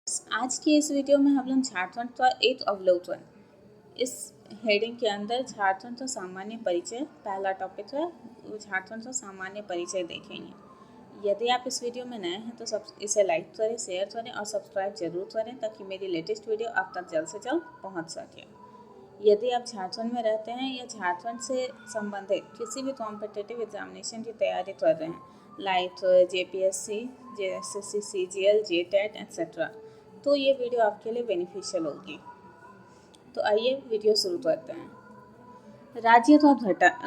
आज की इस वीडियो में हम लोग झारखंड का एक अवलोकन, इस हेडिंग के अंदर झारखंड का सामान्य परिचय पहला टॉपिक है। झारखंड का सामान्य परिचय देखेंगे। यदि आप इस वीडियो में नए हैं तो इसे लाइक करें, शेयर करें और सब्सक्राइब जरूर करें ताकि मेरी लेटेस्ट वीडियो आप तक जल्द से जल्द पहुंच सके। यदि आप झारखंड में रहते हैं या झारखंड से संबंधित किसी भी कॉम्पिटिटिव एग्जामिनेशन की तैयारी कर रहे हैं, like JPSC, JSSC, CGL, JTET etcetera, तो ये वीडियो आपके लिए बेनिफिशियल होगी। तो आइए वीडियो शुरू करते हैं। राज्य का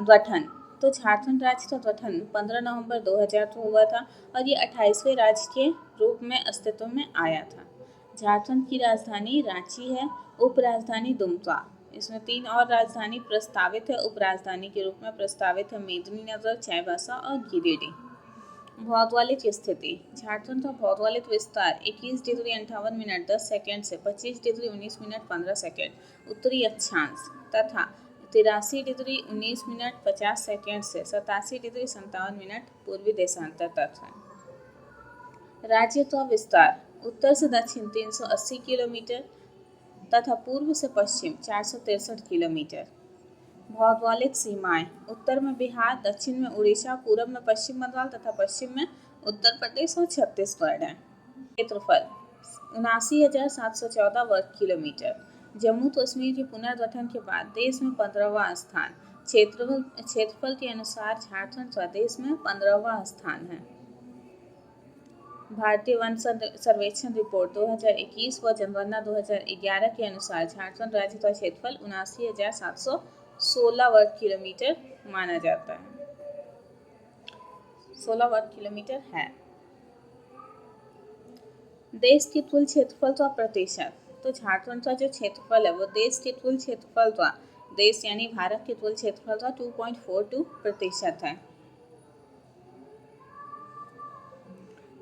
गठन, तो झारखंड राज्य का गठन 15 नवंबर 2000 को हुआ था और ये 28वें राज्य के रूप में अस्तित्व में आया था। झारखंड की राजधानी रांची है, उप राजधानी दुमका। इसमें 3 और राजधानी प्रस्तावित है, उप राजधानी के रूप में प्रस्तावित है मेदिनीनगर, चाईबासा और गिरिडीह। भौगोलिक स्थिति, झारखंड का भौगोलिक विस्तार 21 डिग्री 58 मिनट 10 सेकेंड से 25 डिग्री 19 मिनट 15 सेकेंड उत्तरी अक्षांश तथा 83 डिग्री 19 मिनट 50 सेकेंड से 87 डिग्री 57 मिनट पूर्वी देशांतर तक है। राज्य का विस्तार उत्तर से दक्षिण 380 किलोमीटर तथा पूर्व से पश्चिम 463 किलोमीटर। भौगोलिक सीमाएं, उत्तर में बिहार, दक्षिण में उड़ीसा, पूर्व में पश्चिम बंगाल तथा पश्चिम में उत्तर प्रदेश और छत्तीसगढ़ है। क्षेत्रफल 79,714 वर्ग किलोमीटर। जम्मू कश्मीर के पुनर्गठन के बाद देश में 15वां स्थान। क्षेत्रफल के अनुसार झारखंड का देश में 15वां स्थान है। भारतीय वन सर्वेक्षण रिपोर्ट 2021 व जनगणना 2011 के अनुसार झारखंड राज्य का क्षेत्रफल 79,716 वर्ग किलोमीटर माना जाता है। 16 वर्ग किलोमीटर है। देश के कुल क्षेत्रफल का प्रतिशत, तो झारखंड का जो क्षेत्रफल है वो देश के कुल क्षेत्रफल का, देश यानी भारत के कुल क्षेत्रफल का 2.42% है।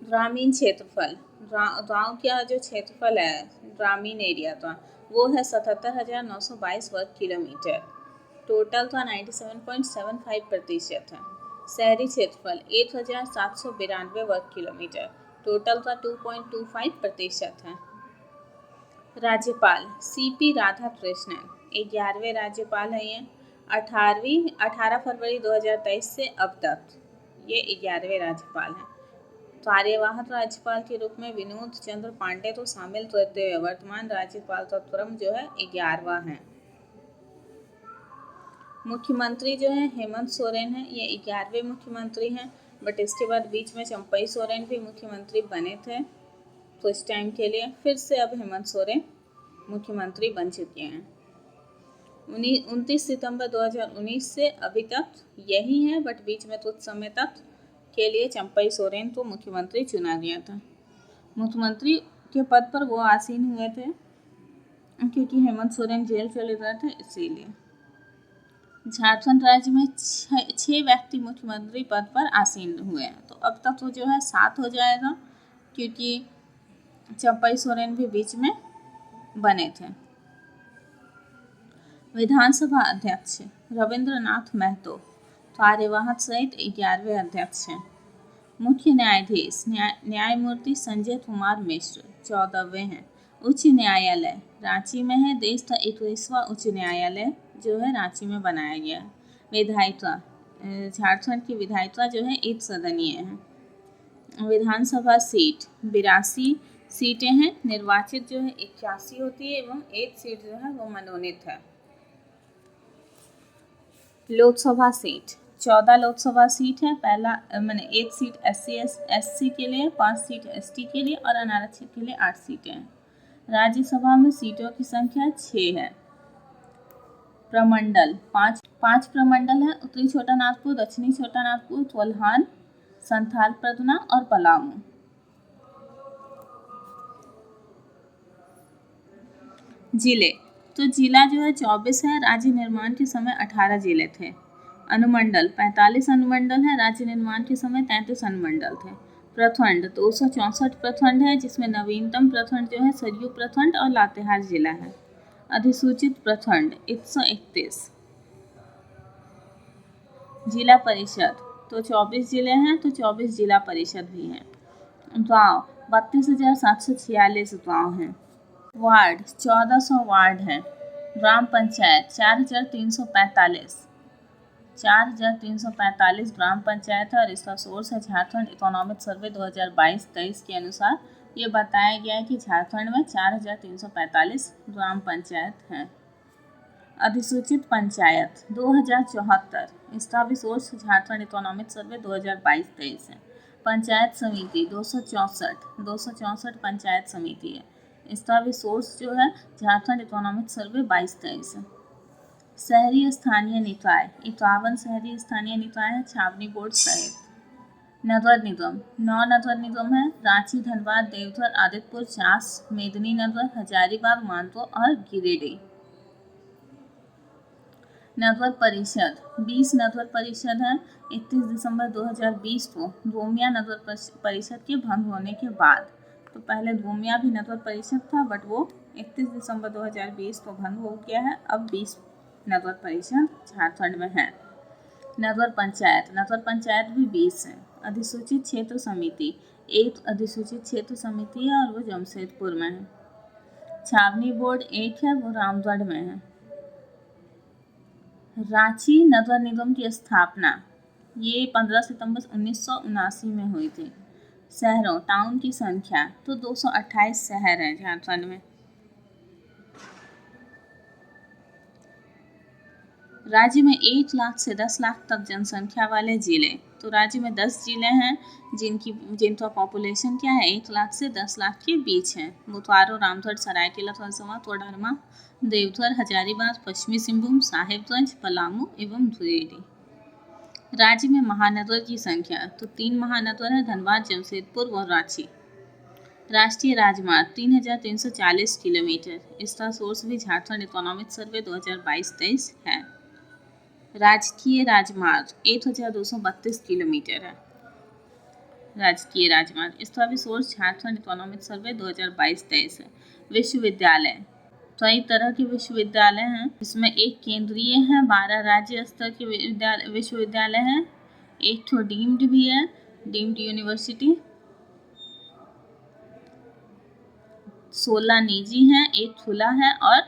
ग्रामीण क्षेत्रफल, गांव का जो क्षेत्रफल है ग्रामीण एरिया का वो है 77,922 वर्ग किलोमीटर। टोटल का 97.75% है। शहरी क्षेत्रफल 1,792 वर्ग किलोमीटर। टोटल का 2.25% है। राज्यपाल CP राधाकृष्णन 11वें राज्यपाल है। ये 18 फरवरी 2023 से अब तक ये 11वें राज्यपाल हैं। कार्यवाहक राज्यपाल के रूप में विनोद चंद्र पांडे को शामिल करते हुए वर्तमान राज्यपाल का क्रम जो है 11वां है। मुख्यमंत्री जो है हेमंत सोरेन है, ये 11वें मुख्यमंत्री हैं। बट इसके बाद बीच में चंपई सोरेन भी मुख्यमंत्री बने थे कुछ टाइम के लिए, फिर से अब हेमंत सोरेन मुख्यमंत्री बन चुके हैं। 29 सितंबर 2019 से अभी तक यही है, बट बीच में कुछ समय तक के लिए चंपई सोरेन को मुख्यमंत्री चुना गया था। मुख्यमंत्री के पद पर वो आसीन हुए थे क्योंकि हेमंत सोरेन जेल चले गए थे, इसीलिए। झारखंड राज्य में 6 व्यक्ति मुख्यमंत्री पद पर आसीन हुए हैं, तो अब तक तो जो है 7 हो जाएगा क्योंकि चंपई सोरेन भी बीच में बने थे। विधानसभा अध्यक्ष रविंद्रनाथ महतो कार्यवाहक सहित 11वें अध्यक्ष हैं। मुख्य न्यायाधीश न्यायमूर्ति संजय कुमार मिश्र 14वें हैं। उच्च न्यायालय रांची में है। देश का 21वां उच्च न्यायालय जो है रांची में बनाया गया है। विधायिका, झारखंड की विधायिका जो है 1 सदनीय है। विधानसभा सीट 82 सीटें हैं। निर्वाचित जो है 81 होती है एवं 1 सीट जो है वो मनोनीत है। लोकसभा सीट 14 लोकसभा सीट है। पहला 1 सीट SC के लिए, 5 सीट ST के लिए और अनारक्षित के लिए 8 सीटें हैं। राज्यसभा में सीटों की संख्या 6 है। प्रमंडल 5 प्रमंडल है। उत्तरी छोटा नागपुर, दक्षिणी छोटा नागपुर, कोल्हान, संथाल परगना और पलामू। जिले, तो जिला जो है 24 है। राज्य निर्माण के समय 18 जिले थे। अनुमंडल 45 अनुमंडल है। राज्य निर्माण के समय 33 अनुमंडल थे। प्रखंड 264 प्रखंड है, जिसमें नवीनतम प्रखंड जो है सरयू प्रखंड और लातेहार जिला है। अधिसूचित प्रखंड 131। जिला परिषद, तो 24 जिले हैं तो 24 जिला परिषद भी हैं। गांव 32,746 गाँव हैं। वार्ड 1400 वार्ड हैं। ग्राम पंचायत 4,345 ग्राम पंचायत है और इसका सोर्स है झारखंड इकोनॉमिक सर्वे 2022-23 के अनुसार ये बताया गया है कि झारखंड में 4,345 ग्राम पंचायत हैं। अधिसूचित पंचायत 2074, इसका भी सोर्स झारखंड इकोनॉमिक सर्वे 2022-23 है। पंचायत समिति 264 पंचायत समिति है, इसका भी सोर्स जो है झारखंड इकोनॉमिक सर्वे 22-23 है। शहरी स्थानीय निकाय 51 शहरी स्थानीय निकाय है छावनी बोर्ड सहित। नगर निगम 9 नगर निगम है, रांची, धनबाद, देवघर, आदित्यपुर, चास, मेदिनीनगर, हजारीबाग, मानपुर और गिरिडीह। नगर परिषद 20 नगर परिषद है। 31 दिसंबर 2020 को गोमिया नगर परिषद के भंग होने के बाद, तो पहले गोमिया भी नगर परिषद था बट वो 31 दिसंबर 2020 को भंग हो गया है। अब 20 नगर परिषद झारखंड में है। नगर पंचायत भी 20 है। अधिसूचित क्षेत्र समिति एक अधिसूचित क्षेत्र समिति है और वो जमशेदपुर में है। छावनी बोर्ड एक है, वो रामगढ़ में है। रांची नगर निगम की स्थापना ये 15 सितंबर 1979 में हुई थी। शहरों टाउन की संख्या तो 228 शहर हैं झारखंड में। राज्य में 1 लाख से 10 लाख तक जनसंख्या वाले जिले, तो राज्य में 10 जिले हैं जिनका पॉपुलेशन क्या है 1 लाख से 10 लाख के बीच है। बोकारो, रामगढ़, सरायकेला खरसावां, कोडरमा, देवघर, हजारीबाग, पश्चिमी सिंहभूम, साहिबगंज, पलामू एवं गिरिडीह। राज्य में महानगर की संख्या तो 3 महानगर है, धनबाद, जमशेदपुर और रांची। राष्ट्रीय राजमार्ग 3,340 किलोमीटर, इसका सोर्स भी झारखंड इकोनॉमिक सर्वे 2022-23 है। राजकीय राजमार्ग 1,232 किलोमीटर है। राजकीय राजमार्ग, इसका भी सोर्स झारखंड इकोनॉमिक सर्वे 2022-23 है। विश्वविद्यालय कई तरह के विश्वविद्यालय हैं, इसमें एक केंद्रीय है, 12 राज्य स्तर के विश्वविद्यालय हैं, एक तो डीम्ड भी है, डीम्ड यूनिवर्सिटी, 16 निजी हैं, एक खुला है और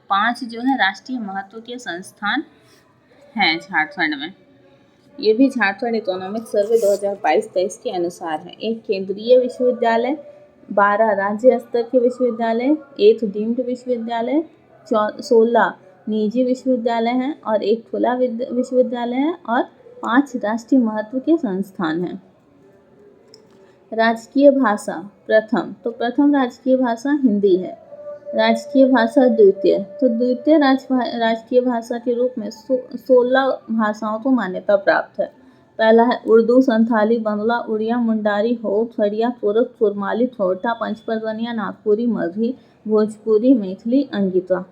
5 जो है राष्ट्रीय महत्व के संस्थान हैं झारखंड में। ये भी झारखंड इकोनॉमिक सर्वे 2022-23 के अनुसार है। एक केंद्रीय विश्वविद्यालय, 12 राज्य स्तर के विश्वविद्यालय, एक डीम्ड विश्वविद्यालय, 16 निजी विश्वविद्यालय हैं और एक खुला विश्वविद्यालय है और 5 राष्ट्रीय महत्व के संस्थान हैं। राजकीय भाषा प्रथम राजकीय भाषा हिंदी है। राजकीय भाषा द्वितीय, तो द्वितीय राजकीय भाषा के रूप में 16 भाषाओं को मान्यता प्राप्त है। पहला है उर्दू, संथाली, बंगला, उड़िया, मुंडारी, हो, खड़िया, तुरक, कुरमाली, ठोठा, पंचपरगनिया, नागपुरी, मगही, भोजपुरी, मैथिली, अंगिका।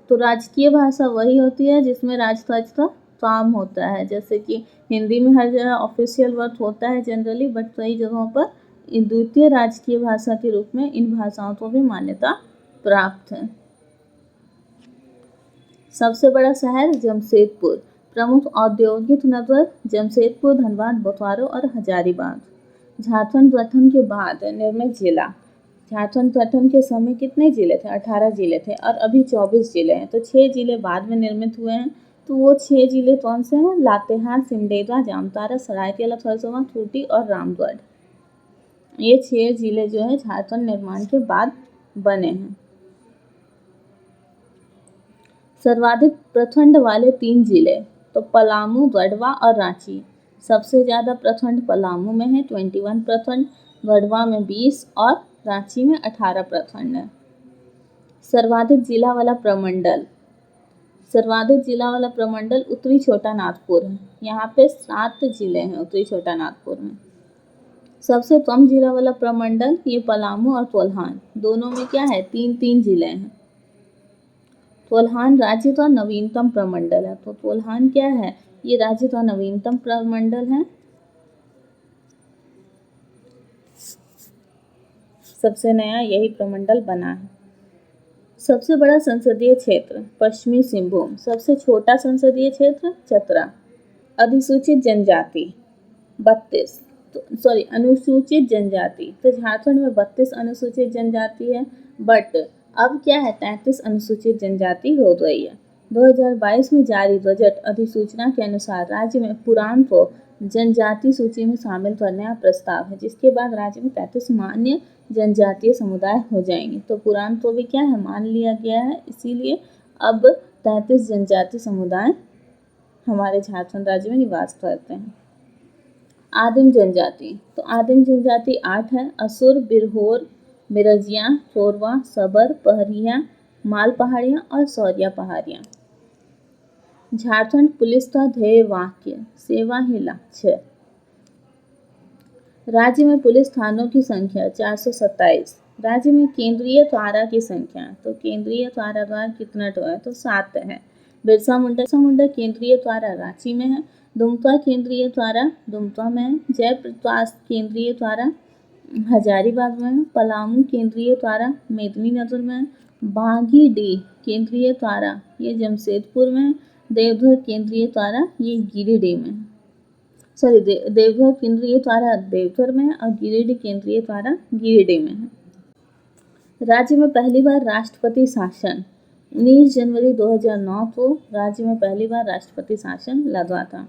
तो राजकीय भाषा वही होती है जिसमें राजकाज का काम होता है, जैसे कि हिंदी में हर जगह ऑफिशियल वर्ड होता है जनरली, बट कई जगहों पर द्वितीय राजकीय भाषा के रूप में इन भाषाओं को भी मान्यता प्राप्त है। सबसे बड़ा शहर जमशेदपुर। प्रमुख औद्योगिक नगर जमशेदपुर, धनबाद, बोकारो और हजारीबाग। झारखंड गठन के बाद निर्मित जिला, झारखंड गठन के समय कितने जिले थे? 18 जिले थे और अभी 24 जिले हैं, तो 6 जिले बाद में निर्मित हुए हैं। तो वो 6 जिले कौन से हैं? लातेहार, सिमडेगा, जामताड़ा, सरायकेला खरसावां, खूंटी और रामगढ़। ये 6 जिले जो है झारखंड निर्माण के बाद बने हैं। सर्वाधिक प्रखंड वाले 3 जिले, तो पलामू, गढ़वा और रांची। सबसे ज़्यादा प्रखंड पलामू में है 21 प्रखंड, गढ़वा में 20 और रांची में 18 प्रखंड है। सर्वाधिक जिला वाला प्रमंडल उत्तरी छोटा नागपुर है। यहाँ पे 7 जिले हैं उत्तरी छोटा नागपुर में। सबसे कम जिला वाला प्रमंडल ये पलामू और कोल्हान, दोनों में क्या है 3-3 जिले हैं। कोल्हान राज्य का नवीनतम प्रमंडल है, तो कोल्हान क्या है? ये राज्य का नवीनतम प्रमंडल है। सबसे नया यही प्रमंडल बना है। सबसे बड़ा संसदीय क्षेत्र पश्चिमी सिंहभूम। सबसे छोटा संसदीय क्षेत्र चतरा। अधिसूचित जनजाति 32। अनुसूचित जनजाति। तो झारखंड में 32 अनुसूचित जनजाति है, बट अब क्या है 33 अनुसूचित जनजाति हो गई है। 2022 में जारी बजट अधिसूचना के अनुसार राज्य में पुरान को जनजाति सूची में शामिल करने का प्रस्ताव है, जिसके बाद राज्य में 33 मान्य जनजातीय समुदाय हो जाएंगे। तो पुरान को भी क्या है मान लिया गया है, इसीलिए अब 33 जनजातीय समुदाय हमारे झारखंड राज्य में निवास करते हैं। आदिम जनजाति। तो आदिम जनजाति 8 है। असुर, बिरहोर, बिरजिया, चोरवा, सबर, पहरिया, माल पहाड़ियाँ और सौरिया पहाड़ियाँ। झारखंड पुलिस का ध्येय वाक्य सेवा ही लक्ष्य। राज्य में पुलिस थानों की संख्या 427। राज्य में केंद्रीय कारा की संख्या, तो केंद्रीय कारागार कितना तो है, तो 7 है। बिरसा मुंडा केंद्रीय कारा रांची में है। दुमका केंद्रीय कारा दुमका में है। जयप्रकाश केंद्रीय कारा हजारीबाग में है। पलामू केंद्रीय कारा मेदिनीनगर में है। बागीडीह केंद्रीय कारा ये जमशेदपुर में है। देवघर केंद्रीय कारा ये गिरिडीह में है। देवघर केंद्रीय कारा देवघर में है और गिरिडीह केंद्रीय कारा गिरिडीह में है। राज्य में पहली बार राष्ट्रपति शासन 19 जनवरी 2009 को राज्य में पहली बार राष्ट्रपति शासन लगा था।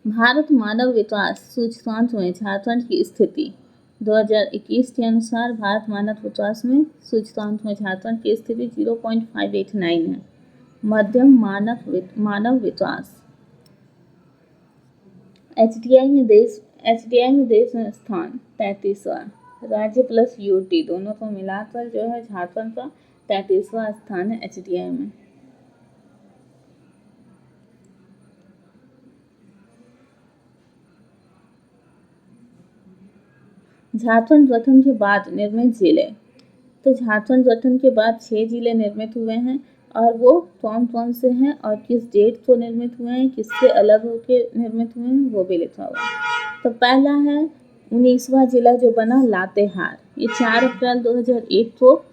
भारत मानव विकास सूचकांक में झारखंड की स्थिति 2021 के अनुसार भारत मानव विकास में सूचकांक में झारखंड की स्थिति 0.589 है। मध्यम मानव विकास। एचडीआई में देश में स्थान 33वां। राज्य प्लस यूटी दोनों को मिलाकर जो है झारखंड का 33वां स्थान है एचडीआई में। झारखंड गठन के बाद निर्मित जिले। तो झारखंड गठन के बाद 6 जिले निर्मित हुए हैं, और वो कौन कौन से हैं और किस डेट को निर्मित हुए हैं, किससे अलग होकर निर्मित हुए हैं, वो भी लिखा हुआ है। तो पहला है 19वां जिला जो बना लातेहार, ये 4 अप्रैल 2001 को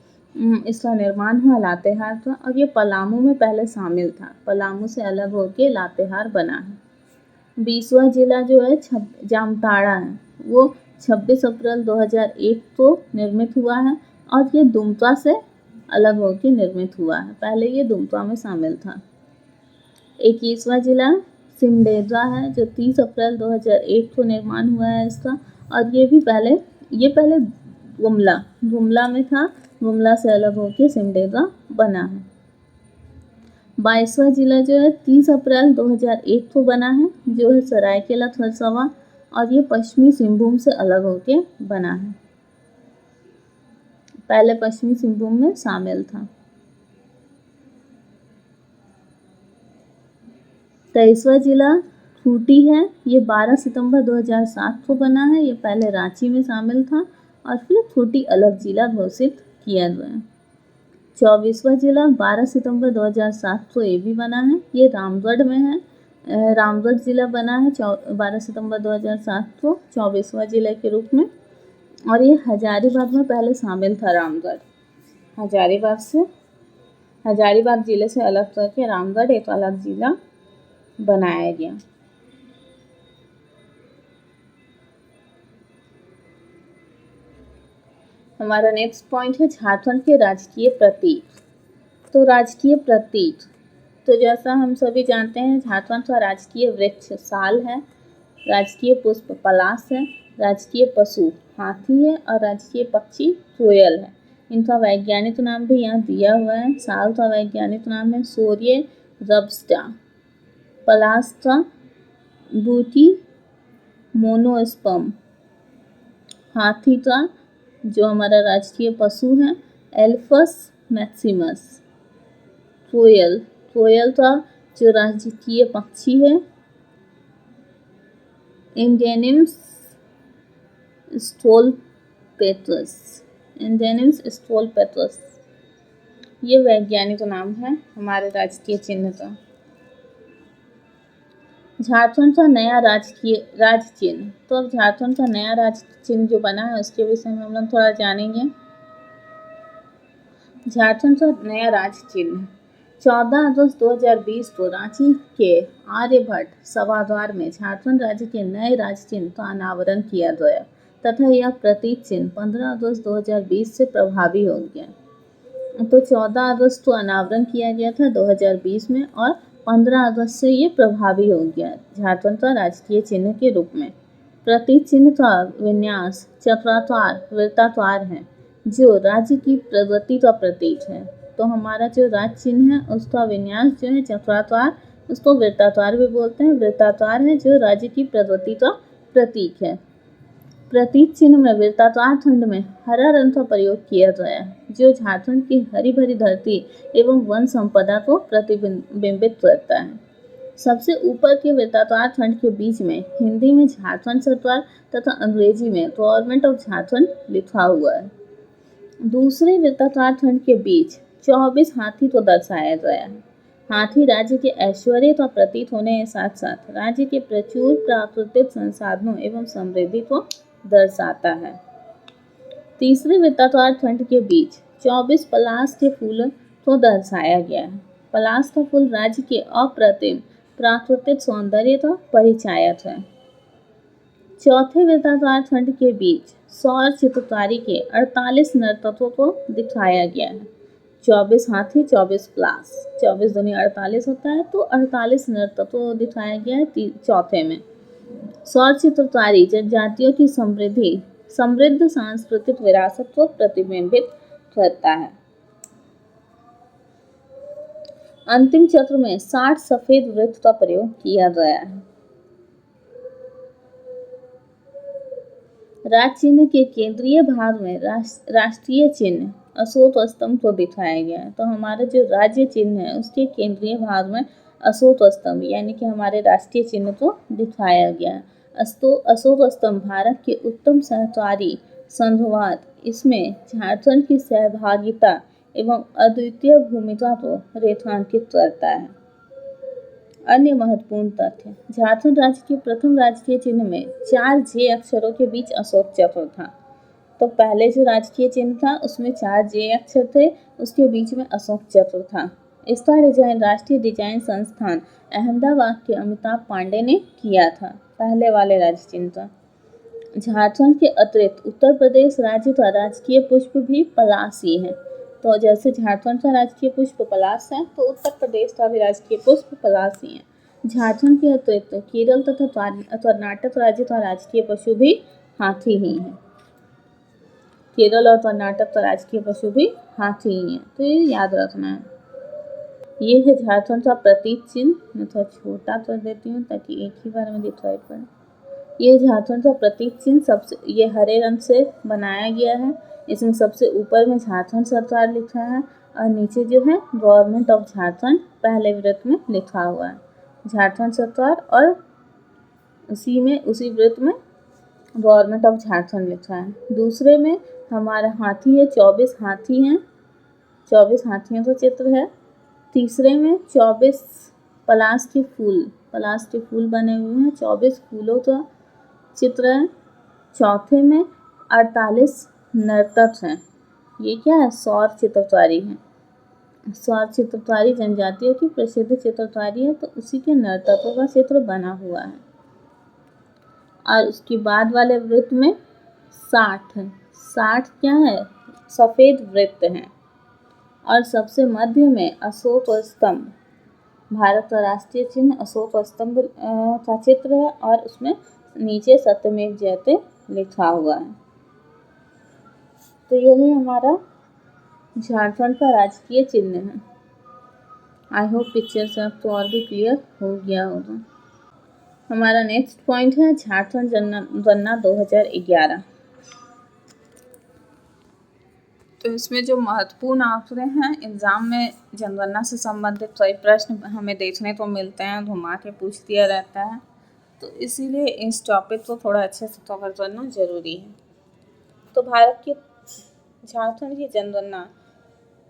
इसका निर्माण हुआ लातेहार का, और ये पलामू में पहले शामिल था, पलामू से अलग होकर लातेहार बना है। 20वां जिला जो है जामताड़ा है, वो 26 अप्रैल 2001 को निर्मित हुआ है, और ये दुमका से अलग होकर निर्मित हुआ है, पहले ये दुमका में शामिल था। 21वां जिला सिमडेगा है, जो 30 अप्रैल 2001 को निर्माण हुआ है इसका, और ये पहले गुमला में था, गुमला से अलग होकर सिमडेगा बना है। 22वां जिला जो है 30 अप्रैल 2001 को बना है, जो है सरायकेला खरसावां, और ये पश्चिमी सिंहभूम से अलग होकर बना है, पहले पश्चिमी सिंहभूम में शामिल था। 23वां जिला खूंटी है, ये 12 सितंबर 2007 को बना है, ये पहले रांची में शामिल था और फिर खूंटी अलग जिला घोषित किया गया। 24वां जिला 12 सितंबर 2007 को ये भी बना है, ये रामगढ़ में है, रामगढ़ जिला बना है 12 सितंबर 2007 को 24वां जिले के रूप में, और ये हजारीबाग में पहले शामिल था रामगढ़। हजारीबाग जिले से अलग करके रामगढ़ एक अलग जिला बनाया गया। हमारा नेक्स्ट पॉइंट है झारखंड के राजकीय प्रतीक। तो राजकीय प्रतीक, तो जैसा हम सभी जानते हैं झारखंड का राजकीय वृक्ष साल है, राजकीय पुष्प पलाश है, राजकीय पशु हाथी है और राजकीय पक्षी कोयल है। इनका वैज्ञानिक नाम भी यहाँ दिया हुआ है। साल का वैज्ञानिक नाम है सूर्य रब्स्टा, पलाश का बूटी मोनोस्पर्म, हाथी का जो हमारा राजकीय पशु है एल्फस मैक्सिमस, कोयल का जो राजकीय पक्षी है इंडेनिम्स स्टोलपेट्रस। ये वैज्ञानिक नाम है हमारे राजकीय चिन्ह का। झारखंड का नया राज चिन्ह। तो अब झारखंड का नया राज चिन्ह जो बना है उसके विषय में हम लोग थोड़ा जानेंगे। झारखंड का नया राज चिन्ह, 14 अगस्त 2020 को रांची के आर्यभट्ट सभागार में झारखंड राज्य के नए राज्य चिन्ह का अनावरण किया गया तथा यह प्रतीक चिन्ह 15 अगस्त 2020 से प्रभावी हो गया। तो 14 अगस्त को अनावरण किया गया था 2020 में और 15 अगस्त से ये प्रभावी हो गया झारखंड का राजकीय चिन्ह के रूप में। प्रतीक चिन्ह का विन्यास चक्राकार वृत्ताकार है जो राज्य की प्रगति का प्रतीक है। तो हमारा जो राज्य चिन्ह है उसका विन्यास जो है चक्राकार, उसको वृत्ताकार भी बोलते हैं, वृत्ताकार है जो राज्य की प्रगति का प्रतीक है। प्रतीक चिन्ह में वृत्ताकार खंड में हरा रंग का प्रयोग किया गया है जो झारखंड की हरी भरी धरती एवं वन संपदा को प्रतिबिंबित करता है। सबसे ऊपर के वृत्ताकार खंड के बीच में हिंदी में झारखंड सरकार तथा अंग्रेजी में गवर्नमेंट ऑफ झारखंड लिखा हुआ है। दूसरे वृत्ताकार खंड के बीच 24 हाथी को दर्शाया गया है। हाथी राज्य के ऐश्वर्य का प्रतीक होने के साथ साथ राज्य के प्रचुर प्राकृतिक संसाधनों एवं समृद्धि को दर्शाता है। तीसरे वृत्ताकार खंड के बीच 24 पलाश के फूलों को दर्शाया गया है। पलाश का फूल राज्य के अप्रतिम प्राकृतिक सौंदर्य का परिचायक है। चौथे वृत्ताकार खंड के बीच सौर चित्रकारी के 48 नर्तकों को दिखाया गया है। 24 हाथी 24 प्लास, 24 दूनी 48 होता है, तो 48 नर्तकों को दिखाया गया है चौथे में। सौर चित्रकारी जनजातियों की समृद्ध सांस्कृतिक विरासत को प्रतिबिंबित करता है। अंतिम चक्र में 60 सफेद वृत्त का प्रयोग किया गया है। राज्य चिन्ह के केंद्रीय भाग में राष्ट्रीय चिन्ह अशोक स्तंभ को दिखाया गया है। तो हमारा जो राज्य चिन्ह है उसके केंद्रीय भाग में अशोक स्तंभ यानी कि हमारे राष्ट्रीय चिन्ह को दिखाया गया है। अशोक स्तंभ भारत के उत्तम सहकारी संघवाद, इसमें झारखंड की सहभागिता एवं अद्वितीय भूमिका को रेखांकित करता है। अन्य महत्वपूर्ण तथ्य, झारखंड राज्य के प्रथम राजकीय चिन्ह में 4 जे अक्षरों के बीच अशोक चक्र था। तो पहले जो राजकीय चिन्ह था उसमें 4 जे अक्षर थे, उसके बीच में अशोक चक्र था। इसका डिजाइन राष्ट्रीय डिजाइन संस्थान अहमदाबाद के अमिताभ पांडे ने किया था, पहले वाले राज्य चिन्ह का। झारखंड के अतिरिक्त उत्तर प्रदेश राज्य का राजकीय पुष्प भी पलाश ही है। तो जैसे झारखंड का राजकीय पुष्प पलाश है, तो उत्तर प्रदेश का भी राजकीय पुष्प पलाश ही है। झारखंड के अतिरिक्त केरल तथा कर्नाटक राज्य का राजकीय पशु भी हाथी ही है। केरल और कर्नाटक का राजकीय पशु भी हाथी ही है, तो ये याद रखना है। ये है झारखंड का प्रतीक चिन्ह। मैं थोड़ा छोटा कर देती हूँ ताकि एक ही बार में दिखाई पड़े। ये झारखंड का प्रतीक चिन्ह सबसे ये हरे रंग से बनाया गया है। इसमें सबसे ऊपर में झारखंड सरकार लिखा है और नीचे जो है गवर्नमेंट ऑफ झारखंड पहले वृत्त में लिखा हुआ है झारखंड सरकार, और उसी वृत्त में गवर्नमेंट ऑफ झारखंड लिखा है। दूसरे में हमारा हाथी है, 24 हाथी हैं, 24 हाथियों का चित्र है। तीसरे में 24 पलाश के फूल बने हुए हैं, 24 फूलों का चित्र है। चौथे में 48 नर्तक हैं। ये क्या है? सौर चित्रकारी है। सौर चित्रकारी जनजातियों की प्रसिद्ध चित्रकारी है, तो उसी के नर्तकों का चित्र बना हुआ है। और उसके बाद वाले वृत्त में 60 क्या है? सफेद वृत्त हैं। और सबसे मध्य में अशोक स्तंभ, भारत का राष्ट्रीय चिन्ह अशोक स्तंभ का चित्र है और उसमें नीचे सत्यमेव जयते लिखा हुआ है। तो यही हमारा झारखंड का राजकीय चिन्ह है। आई होप पिक्चर से आपको और भी क्लियर हो गया होगा। हमारा नेक्स्ट पॉइंट है झारखंड जनगणना 2011। तो इसमें जो महत्वपूर्ण आंकड़े हैं, एग्जाम में जनगणना से संबंधित कई प्रश्न हमें देखने को मिलते हैं, घुमा के पूछ दिया रहता है, तो इसीलिए इस टॉपिक को थोड़ा अच्छे से कवर करना जरूरी है। तो भारत की झारखंड की जनगणना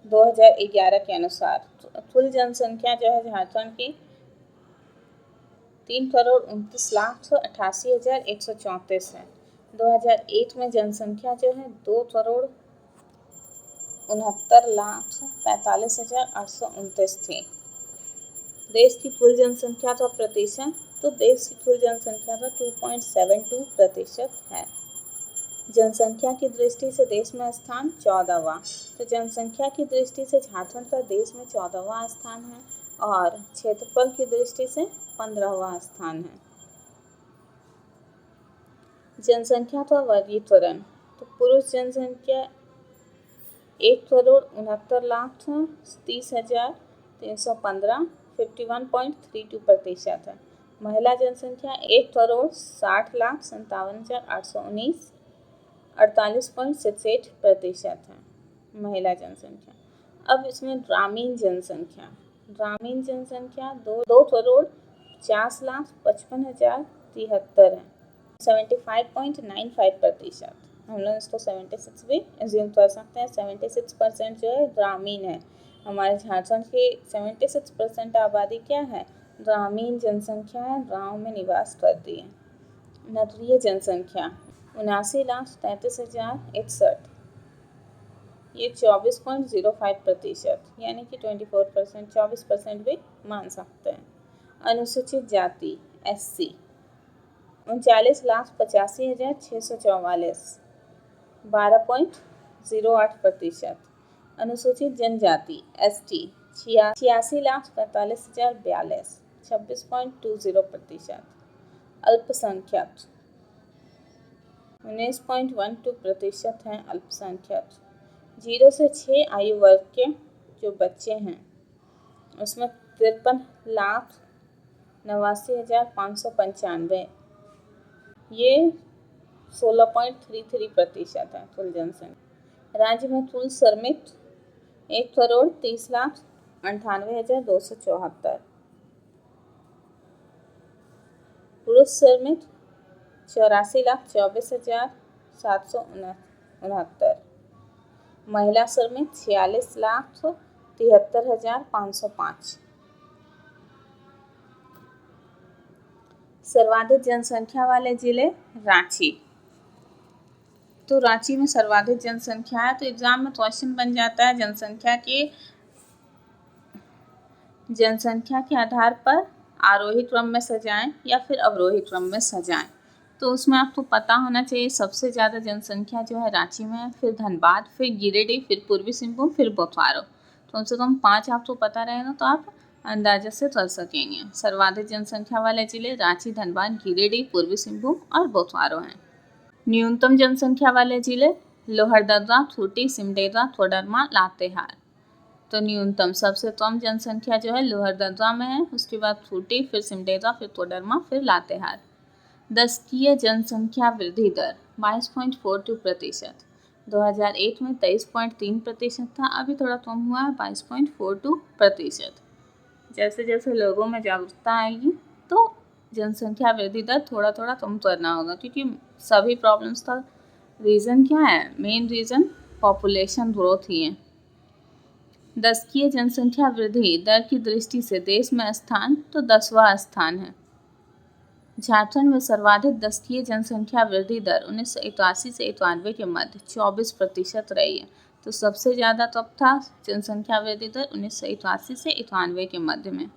2011 के अनुसार कुल जनसंख्या जो है झारखंड की 3,29,88,134 है। 2001 में जनसंख्या जो है 2,59,00,00 69,45,829 थी। देश की कुल जनसंख्या का प्रतिशत, तो देश की कुल जनसंख्या का 2.72% है। जनसंख्या की दृष्टि से देश में स्थान 14वां, तो जनसंख्या की दृष्टि से झारखंड का देश में 14वां स्थान है और क्षेत्रफल की दृष्टि से 15वां स्थान है। जनसंख्या का वर्गीकरण, तो पुरुष जनसंख्या 1,69,30,315 51.32% है। महिला जनसंख्या 1,60,57,819 48.68% है महिला जनसंख्या। अब इसमें ग्रामीण जनसंख्या, 2,50,55,53 है, 75.95%। हम लोग इसको 76 भी एज्यूम कर सकते हैं। 76% जो है ग्रामीण है। हमारे झारखंड की 76% आबादी क्या है? ग्रामीण जनसंख्या है, गाँव में निवास करती है। नगरीय जनसंख्या 79,33,061, ये 24.05%, यानी कि 24%, 24% भी मान सकते हैं। अनुसूचित जाति SC 39,85,644, 12.08%। अनुसूचित जनजाति ST 86,45,042, 26.20%। अल्पसंख्यक 19.12% हैं अल्पसंख्यक। 0 से 6 आयु वर्ग के जो बच्चे हैं उसमें 53,89,595, ये 16.33% है कुल जनसंख्या। राज्य में कुल श्रमिक 1,30,98,274, पुरुष श्रमिक 84,24,769, महिला श्रमिक 46,73,505। सर्वाधिक जनसंख्या वाले जिले रांची, तो रांची में सर्वाधिक जनसंख्या है। तो एग्जाम में क्वेश्चन बन जाता है जनसंख्या के आधार पर आरोही क्रम में सजाएं या फिर अवरोही क्रम में सजाएं। तो उसमें आपको पता होना चाहिए सबसे ज़्यादा जनसंख्या जो है रांची में है, फिर धनबाद, फिर गिरिडीह, फिर पूर्वी सिंहभूम, फिर बोकारो। तो कम से कम 5 आपको पता रहेगा तो आप अंदाजा से कर सकेंगे। सर्वाधिक जनसंख्या वाले जिले रांची, धनबाद, गिरिडीह, पूर्वी सिंहभूम और बोकारो हैं। न्यूनतम जनसंख्या वाले जिले लोहरदगा, खूंटी, सिमडेगा, कोडरमा, लातेहार। तो न्यूनतम सबसे कम जनसंख्या जो है लोहरदगा में है, उसके बाद खूंटी, फिर सिमडेगा, फिर कोडरमा, फिर लातेहार। दशकीय जनसंख्या वृद्धि दर 22.42%। 2001 में 23.3% था, अभी थोड़ा कम हुआ है 22.42%। जैसे जैसे लोगों में जागरूकता आएगी तो जनसंख्या वृद्धि दर थोड़ा थोड़ा कम करना होगा, क्योंकि सभी प्रॉब्लम्स का रीज़न क्या है? मेन रीज़न पॉपुलेशन ग्रोथ ही है। दशकीय जनसंख्या वृद्धि दर की दृष्टि से देश में स्थान तो 10वां स्थान है। झारखंड में सर्वाधिक दशकीय जनसंख्या वृद्धि दर 1981 से 91 के मध्य 24% रही है। तो सबसे ज़्यादा कब था जनसंख्या वृद्धि दर? 1981 से 91 के मध्य में।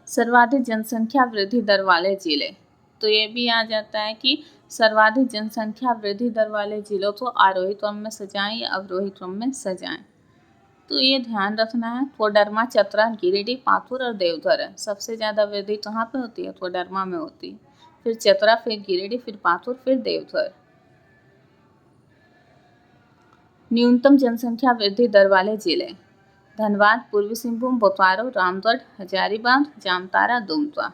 सर्वाधिक जनसंख्या वृद्धि दर वाले जिले, तो ये भी आ जाता है कि सर्वाधिक जनसंख्या वृद्धि दर वाले जिलों को आरोही क्रम में सजाएं या अवरोही क्रम में सजाएं। तो ये ध्यान रखना है, कोडरमा, चतरा, गिरिडीह, पाकुड़ और देवघर है। सबसे ज़्यादा वृद्धि कहाँ पे होती है? कोडरमा में होती है, फिर चतरा, फिर गिरिडीह, फिर पाकुड़, फिर देवघर। न्यूनतम जनसंख्या वृद्धि दर वाले जिले धनबाद, पूर्वी सिंहभूम, बोकारो, रामगढ़, हजारीबाग, जामताड़ा, दुमका।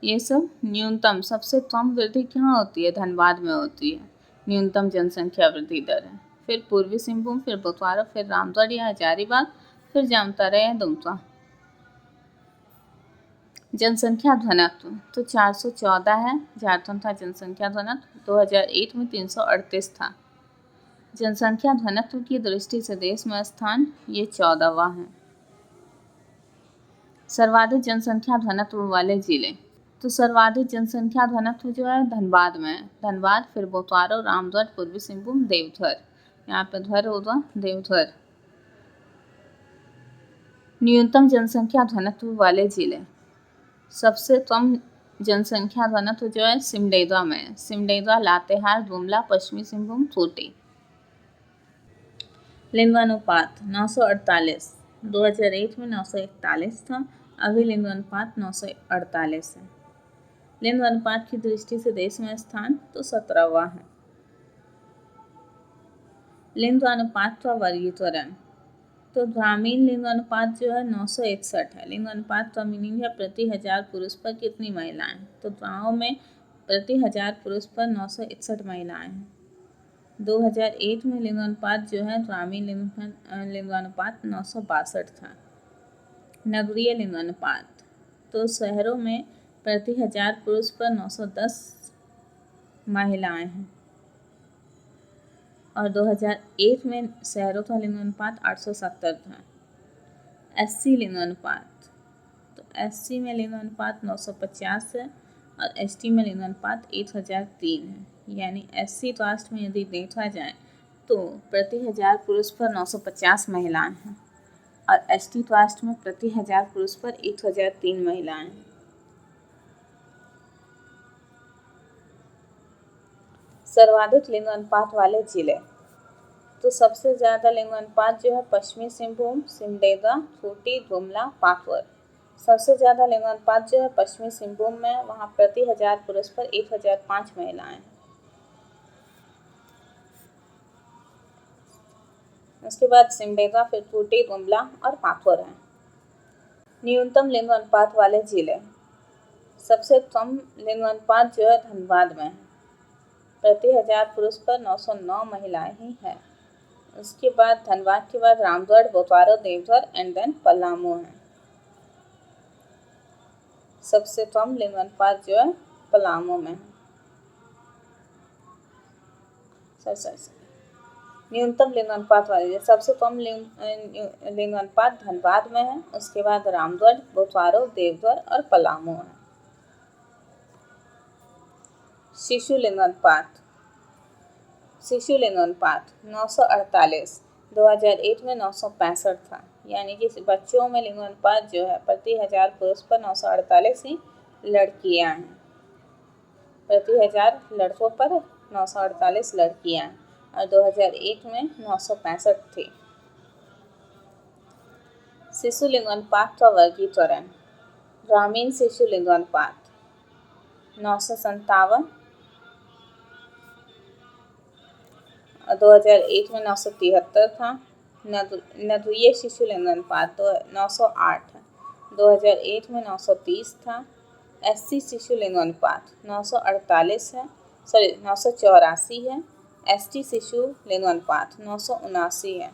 ये सब न्यूनतम। सबसे कम वृद्धि कहाँ होती है? धनबाद में होती है, न्यूनतम जनसंख्या वृद्धि दर है। फिर पूर्वी सिंहभूम, फिर बोकारो, फिर रामगढ़ या हजारीबाग, फिर जामताड़ा या दुमका। जनसंख्या घनत्व तो 414 है झारखंड का जनसंख्या घनत्व। 2001 में 338 था। जनसंख्या घनत्व की दृष्टि से देश में स्थान ये 14वां है। सर्वाधिक जनसंख्या घनत्व वाले जिले तो सर्वाधिक जनसंख्या घनत्व जो है धनबाद में है। धनबाद, फिर बोकारो, रामगढ़, पूर्वी सिंहभूम, देवघर। यहाँ पे धर होगा देवघर। न्यूनतम जनसंख्या घनत्व वाले जिले, सबसे कम जनसंख्या घनत्व जो है सिमडेगा में है। सिमडेगा, लातेहार, गुमला, पश्चिमी सिंहभूम, खूंटी। लिंगानुपात 948, 2001 में 941 था, अभी लिंगानुपात 948 है। लिंग अनुपात की दृष्टि से देश में स्थान तो 17वां है। लिंग अनुपात का वर्गीकरण, तो ग्रामीण लिंग अनुपात जो है 961 है। लिंग अनुपात का मीनिंग है प्रति 1000 पुरुष पर कितनी महिलाएं, तो गाँव में प्रति 1000 पुरुष पर 961 महिलाएं हैं। 2001 में लिंग अनुपात जो है ग्रामीण लिंग अनुपात 962 था। नगरीय लिंग अनुपात, तो शहरों में प्रति 1000 पुरुष पर 910 महिलाएं हैं और 2001 में शहरों का लिंग अनुपात 870 था। एससी लिंग अनुपात, तो एससी में लिंग अनुपात 950 है और एसटी में लिंग अनुपात 1003 है। यानी एससी कास्ट में यदि देखा जाए तो प्रति 1000 पुरुष पर 950 महिलाएं हैं और एसटी कास्ट में प्रति 1000 पुरुष पर 1003 महिलाएं हैं। सर्वाधिक लिंग अनुपात वाले जिले, तो सबसे ज़्यादा लिंग अनुपात जो है पश्चिमी सिंहभूम, सिमडेगा, खूंटी, गुमला, पाकुड़। सबसे ज़्यादा लिंग अनुपात जो है पश्चिमी सिंहभूम में, वहाँ प्रति 1000 पुरुष पर 1005 महिलाएं हैं। उसके बाद सिमडेगा, फिर खूंटी, गुमला और पाकुड़ हैं। न्यूनतम लिंग अनुपात वाले जिले, सबसे कम लिंग अनुपात जो है धनबाद में है, प्रति 1000 पुरुष पर 909 महिलाएं ही हैं। उसके बाद धनबाद के बाद रामगढ़, बोकारो, देवघर एंड देन पलामू है। सबसे कम लिंग अनुपात जो है पलामू में है। न्यूनतम लिंग अनुपात वाले, सबसे कम लिंग अनुपात धनबाद में है, उसके बाद रामगढ़, बोकारो, देवघर और पलामू है। शिशु लिंग अनुपात, शिशु लिंग अनुपात 948, 2001 में 965 था। यानी कि बच्चों में लिंग अनुपात जो है प्रति 1000 पुरुष पर 948 ही लड़कियां हैं। प्रति 1000 लड़कों पर 948 लड़कियां हैं और 2001 में 965 थी। शिशु लिंग अनुपात का वर्गीकरण, ग्रामीण शिशु लिंग अनुपात 957 और 2001 में 973 था। नगरीय शिशु लिंग अनुपात 908 है, 2001 में 930 था। एससी शिशु लिंग अनुपात 984 है, एसटी शिशु लिंग अनुपात 979 है।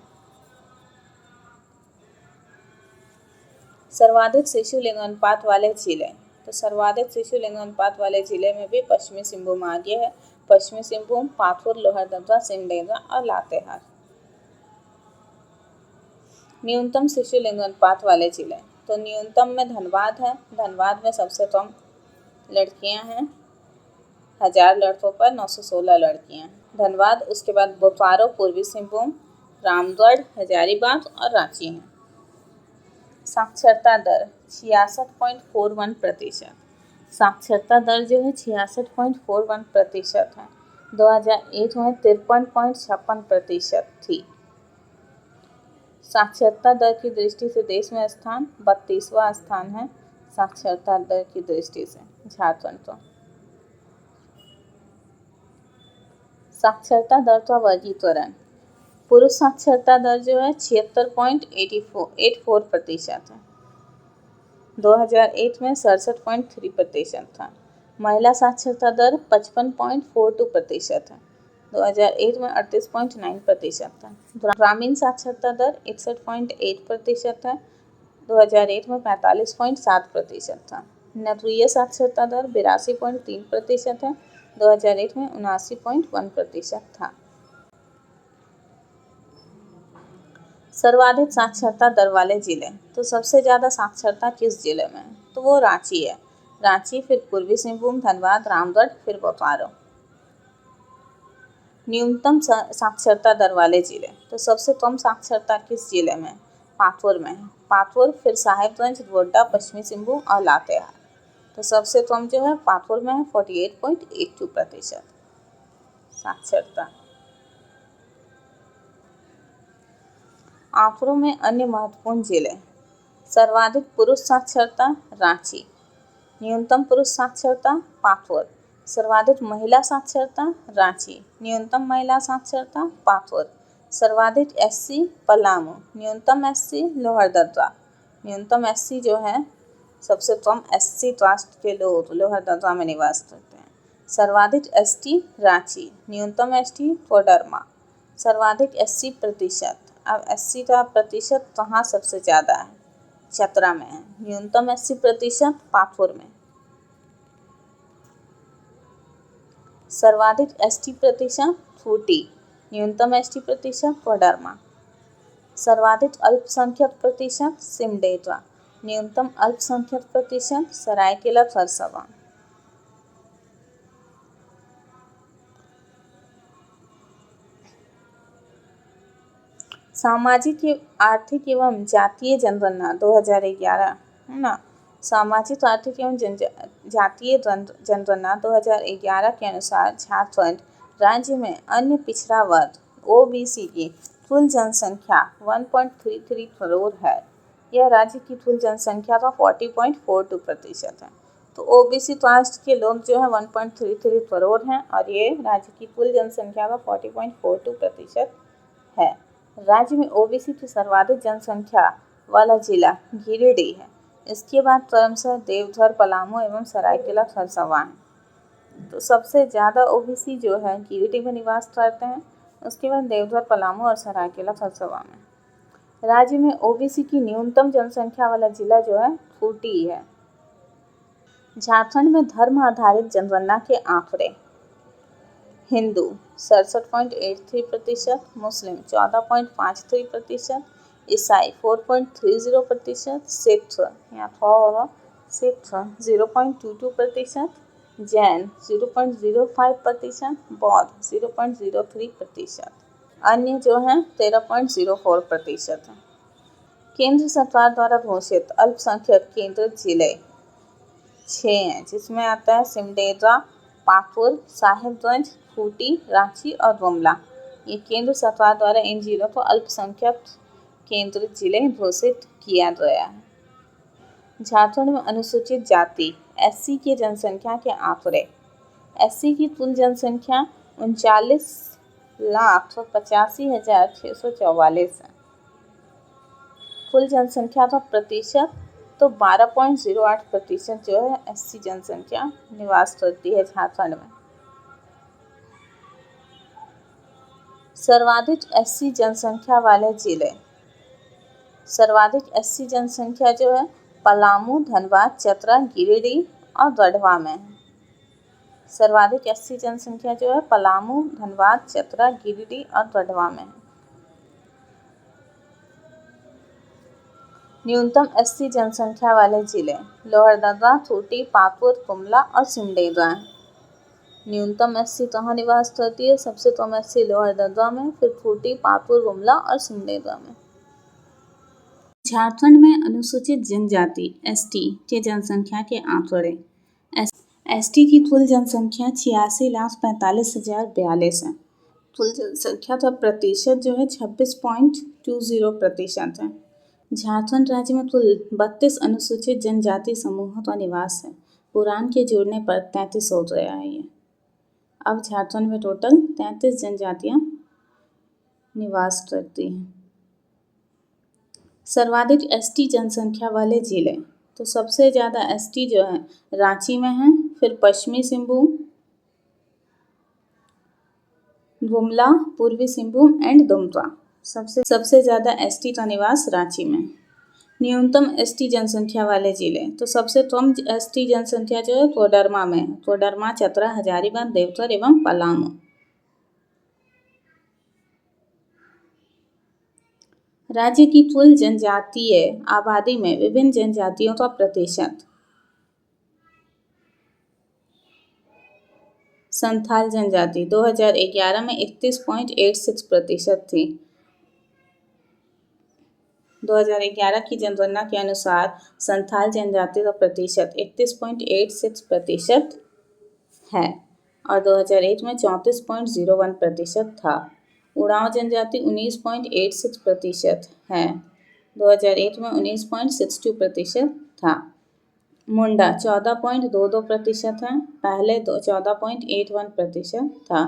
सर्वाधिक शिशु लिंग अनुपात वाले जिले, तो सर्वाधिक शिशु लिंग अनुपात वाले जिले में भी पश्चिमी सिंहभूम आ गया है। पश्चिमी सिंहभूम, पाकुड़, लोहरदगा, सिमडेगा और लातेहार। न्यूनतम शिशु लिंग अनुपात वाले जिले, तो न्यूनतम में धनबाद है। धनबाद में सबसे कम लड़कियां हैं, 1000 लड़कों पर 916 लड़कियां हैं धनबाद। उसके बाद बोकारो, पूर्वी सिंहभूम, रामगढ़, हजारीबाग और रांची हैं। साक्षरता दर 66.41%। साक्षरता दर जो है 66.41% है। 2001 में 53.56% थी। साक्षरता दर की दृष्टि से देश में स्थान 32वां स्थान है। साक्षरता दर की दृष्टि से झारखंड का। साक्षरता दर का वर्गीकरण, पुरुष साक्षरता दर जो है 76.84% है। 2001 में 67.3% था। महिला साक्षरता दर 55.42% है। 2001 में 38.9% था। ग्रामीण साक्षरता दर 61.8% है। 2001 में 45.7% था। नगरीय साक्षरता दर 82.3% है। 2001 में 79.1% था। सर्वाधिक साक्षरता दर वाले जिले, तो सबसे ज़्यादा साक्षरता किस जिले में है, तो वो रांची है। रांची, फिर पूर्वी सिंहभूम, धनबाद, रामगढ़, फिर बोकारो। न्यूनतम साक्षरता दर वाले जिले, तो सबसे कम साक्षरता किस जिले में? पाकुर में है। पाकुर, फिर साहेबगंज, गोड्डा, पश्चिमी सिंहभूम और लातेहार। तो सबसे कम जो है पाकुर में है 48.82% साक्षरता। आंकड़ों में अन्य महत्वपूर्ण जिले, सर्वाधिक पुरुष साक्षरता रांची, न्यूनतम पुरुष साक्षरता पाकुर, सर्वाधिक महिला साक्षरता रांची, न्यूनतम महिला साक्षरता पाकुर, सर्वाधिक एससी पलामू, न्यूनतम एससी लोहरदगा, न्यूनतम एससी जो है सबसे कम एससी कास्ट के लोग लोहरदगा में निवास करते हैं। सर्वाधिक एसटी रांची, न्यूनतम एसटी कोडरमा, सर्वाधिक एससी प्रतिशत। अब एससी का प्रतिशत कहाँ सबसे ज़्यादा है? चतरा में है। न्यूनतम एससी प्रतिशत पाकुर में। सर्वाधिक एसटी प्रतिशत खूंटी, न्यूनतम एसटी प्रतिशत कोडरमा, सर्वाधिक अल्पसंख्यक प्रतिशत सिमडेगा, न्यूनतम अल्पसंख्यक प्रतिशत सरायकेला खरसावां। सामाजिक आर्थिक एवं जातीय जनगणना 2011 है ना। सामाजिक आर्थिक एवं जातीय जनगणना 2011 के अनुसार झारखंड राज्य में अन्य पिछड़ा वर्ग ओबीसी की कुल जनसंख्या 1.33 करोड़ है। यह राज्य की कुल जनसंख्या का 40.42% है। तो ओबीसी कास्ट के लोग जो है 1.33 करोड़ हैं और ये राज्य की कुल जनसंख्या का 40.42% है। राज्य में ओबीसी की सर्वाधिक जनसंख्या वाला जिला गिरिडीह है। इसके बाद क्रमशः देवघर, पलामू एवं सरायकेला खरसावां है। तो सबसे ज़्यादा ओबीसी जो है गिरिडीह में निवास करते हैं, उसके बाद देवघर, पलामू और सरायकेला खरसावां में। राज्य में ओबीसी की न्यूनतम जनसंख्या वाला जिला जो है खूंटी है। झारखंड में धर्म आधारित जनगणना के आंकड़े, हिंदू 67.83%, मुस्लिम 14.53%, ईसाई 4.30%, सिख यहाँ होगा सिख 0.22%, जैन 0.05%, बौद्ध 0.03%, अन्य जो हैं 13.04% है। केंद्र सरकार द्वारा घोषित अल्पसंख्यक केंद्रित जिले 6 हैं, जिसमें आता है सिमडेगा, पाकुर, साहिबगंज, खूंटी, रांची और गुमला। ये केंद्र सरकार द्वारा इन जिलों को अल्पसंख्यक केंद्रित जिले घोषित किया गया है। झारखंड में अनुसूचित जाति एससी की जनसंख्या के आंकड़े, एससी की कुल जनसंख्या 39,85,644 है। कुल जनसंख्या का प्रतिशत तो 12.08% जो है एससी जनसंख्या निवास करती है झारखंड में। सर्वाधिक एससी जनसंख्या वाले जिले, सर्वाधिक एससी जनसंख्या जो है पलामू, धनबाद, चतरा, गिरिडीह और गढ़वा में है। सर्वाधिक एससी जनसंख्या जो है पलामू, धनबाद, चतरा, गिरिडीह और गढ़वा में है। न्यूनतम एससी जनसंख्या वाले जिले लोहरदगा, खूंटी, पाकुर, गुमला और सिमडेगा हैं। न्यूनतम एससी कहाँ निवास करती है? सबसे कम एससी लोहरदगा में, फिर खूंटी, पाकुर, गुमला और सिमडेगा में। झारखंड में अनुसूचित जनजाति एसटी के जनसंख्या के आंकड़े, एसटी की कुल जनसंख्या 86,45,042 है। कुल जनसंख्या का प्रतिशत जो है 26.20% है। झारखंड राज्य में कुल 32 अनुसूचित जनजाति समूहों का निवास है। पुरान के जोड़ने पर 33 हो गया है ये। अब झारखंड में टोटल 33 जनजातियां निवास करती हैं। सर्वाधिक एसटी जनसंख्या वाले जिले, तो सबसे ज़्यादा एसटी जो है रांची में है, फिर पश्चिमी सिंहभूम, गुमला, पूर्वी सिंहभूम एंड दुमका। सबसे ज़्यादा एसटी का निवास रांची में। न्यूनतम एसटी जनसंख्या वाले जिले, तो सबसे कम एसटी जनसंख्या जो है कोडरमा में है। कोडरमा, चतरा, हजारीबाग, देवघर एवं पलामू। राज्य की कुल जनजातीय आबादी में विभिन्न जनजातियों का प्रतिशत, संथाल जनजाति 2011 में 31.86% थी। 2011 की जनगणना के अनुसार संथाल जनजाति का प्रतिशत 31.86% है और 2001 में 34.01% था। उरांव जनजाति 19.86% है। 2001 में 19.62% था। मुंडा 14.22% है, पहले 14.81% था।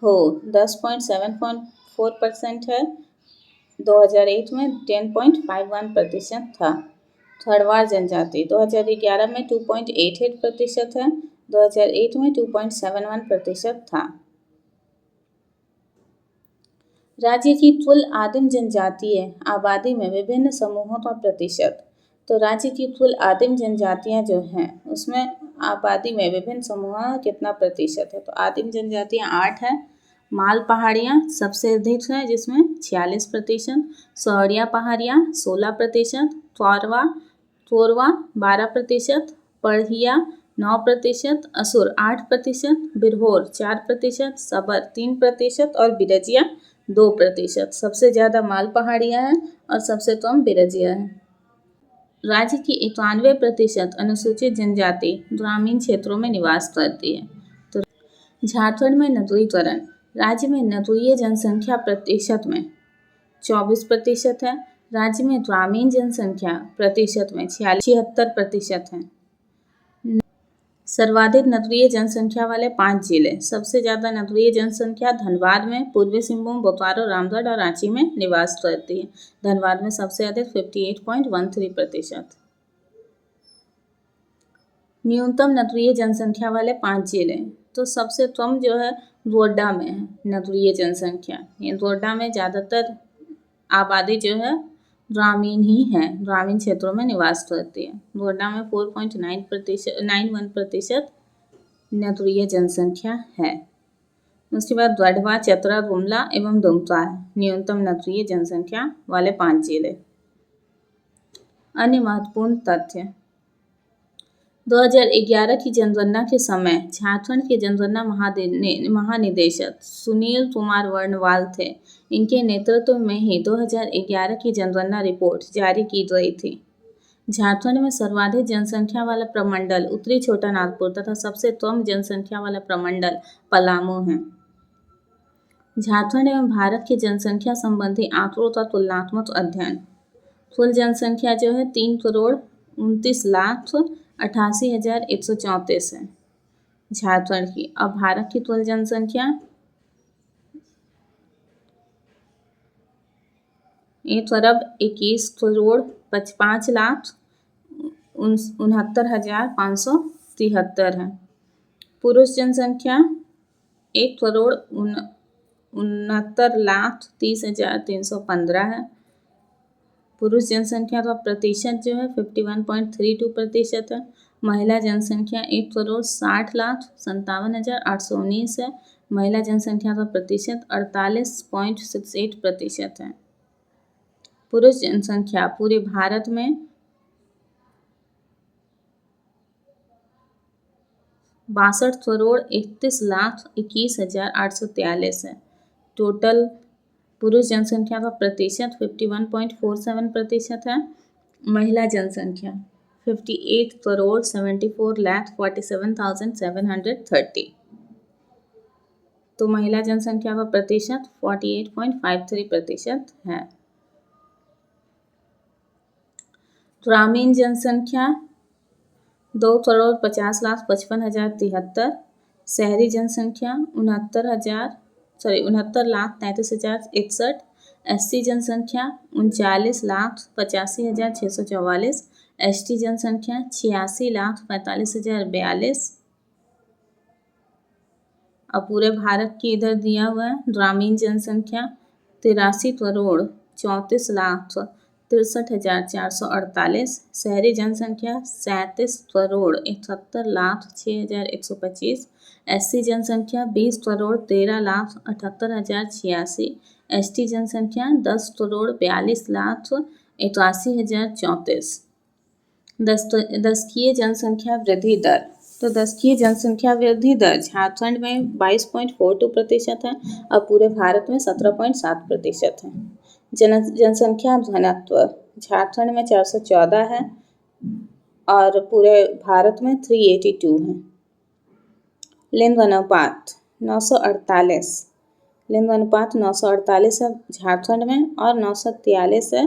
हो 10.74% है, 2001 में 10.51% था। थरवार जनजाति 2011 में 2.88% है, 2001 में 2.71% था। राज्य की कुल आदिम जनजातीय आबादी में विभिन्न समूहों का प्रतिशत। तो राज्य की कुल आदिम जनजातियां जो हैं उसमें आबादी में विभिन्न समूहों का कितना प्रतिशत है। तो आदिम जनजातियां 8 है। माल पहाड़ियाँ सबसे अधिक है जिसमें 46%, सौरिया पहाड़ियाँ 16%, तोरवा 12%, पढ़िया 9%, असुर 8%, बिरहोर 4%, सबर 3% और बिरजिया 2%। सबसे ज़्यादा माल पहाड़ियाँ हैं और सबसे कम बिरजिया है। राज्य की 91% अनुसूचित जनजाति ग्रामीण क्षेत्रों में निवास करती है। तो झारखंड में नगरीकरण राज्य में नगरीय जनसंख्या प्रतिशत में 24% है। राज्य में ग्रामीण जनसंख्या प्रतिशत में 76% है। सर्वाधिक नगरीय जनसंख्या वाले 5 जिले। सबसे ज़्यादा नगरीय जनसंख्या धनबाद में, पूर्वी सिंहभूम, बोकारो, रामगढ़ और रांची में निवास करती है। धनबाद में सबसे अधिक 58.13%। न्यूनतम नगरीय जनसंख्या वाले 5 जिले। तो सबसे कम जो है गोड्डा में है नगरीय जनसंख्या। ये गोड्डा में ज़्यादातर आबादी जो है ग्रामीण ही है, ग्रामीण क्षेत्रों में निवास करती है। गोड्डा में 4.91% नगरीय जनसंख्या है। उसके बाद गढ़वा, चतरा, गुमला एवं दुमका न्यूनतम नगरीय जनसंख्या वाले 5 जिले। अन्य महत्वपूर्ण तथ्य 2011 की जनगणना के समय झारखंड के जनगणना महानिदेशक सुनील कुमार वर्णवाल थे। इनके नेतृत्व में ही 2011 की जनगणना रिपोर्ट जारी की गई थी। झारखंड में सर्वाधिक जनसंख्या वाला प्रमंडल उत्तरी छोटा नागपुर तथा सबसे कम जनसंख्या वाला प्रमंडल पलामू है। झारखंड एवं भारत की जनसंख्या संबंधी आंकड़ों का तुलनात्मक अध्ययन। कुल जनसंख्या जो है 3,29,88,134 है झारखंड की। अब भारत की कुल जनसंख्या 1,05,69,573 है। पुरुष जनसंख्या 1,69,30,315 है। पुरुष जनसंख्या का प्रतिशत जो है 51.32% है। महिला जनसंख्या 1,60,57,819 है। महिला जनसंख्या का प्रतिशत 48.68% है। पुरुष जनसंख्या पूरे भारत में 62,31,21,843 है। टोटल पुरुष जनसंख्या का प्रतिशत 51.47% है। महिला जनसंख्या 58,74,47,730। तो महिला जनसंख्या का प्रतिशत 48.53% है। ग्रामीण जनसंख्या 2,50,55,073। शहरी जनसंख्या 69,33,61। एससी जनसंख्या 39,85,644। एसटी जनसंख्या 86,45,042। अब पूरे भारत की इधर दिया हुआ है। ग्रामीण जनसंख्या 83,64,63,448। शहरी जनसंख्या 37,71,06,125। एससी जनसंख्या 20,13,78,086। एसटी जनसंख्या 10,42,81,034। दशकीय जनसंख्या वृद्धि दर तो दशकीय जनसंख्या वृद्धि दर झारखंड में 22.42% है और पूरे भारत में 17.7% है। जनसंख्या घनत्व झारखंड में 414 है और पूरे भारत में 382 है। लिंग अनुपात 948, लिंग अनुपात 948 है झारखंड में और 943 है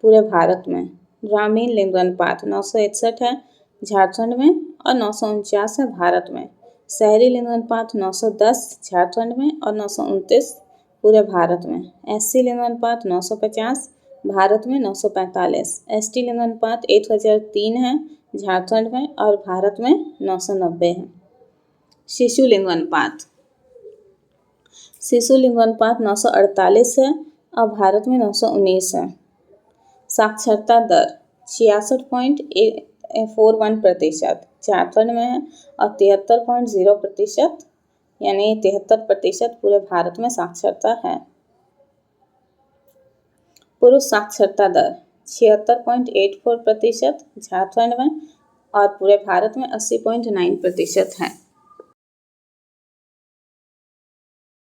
पूरे भारत में। ग्रामीण लिंग अनुपात 961 है झारखंड में और 949 है भारत में। शहरी लिंग अनुपात 910 झारखंड में और 929 पूरे भारत में। एससी लिंग अनुपात 950 भारत में 945। एसटी लिंग अनुपात 1003 है झारखंड में और भारत में 990 है। शिशु लिंग अनुपात 948 है और भारत में 919 है। साक्षरता दर 66.41% झारखंड में है और 73.0% यानी 73% पूरे भारत में साक्षरता है। पुरुष साक्षरता दर 76.84% झारखंड में और पूरे भारत में 80.9% है।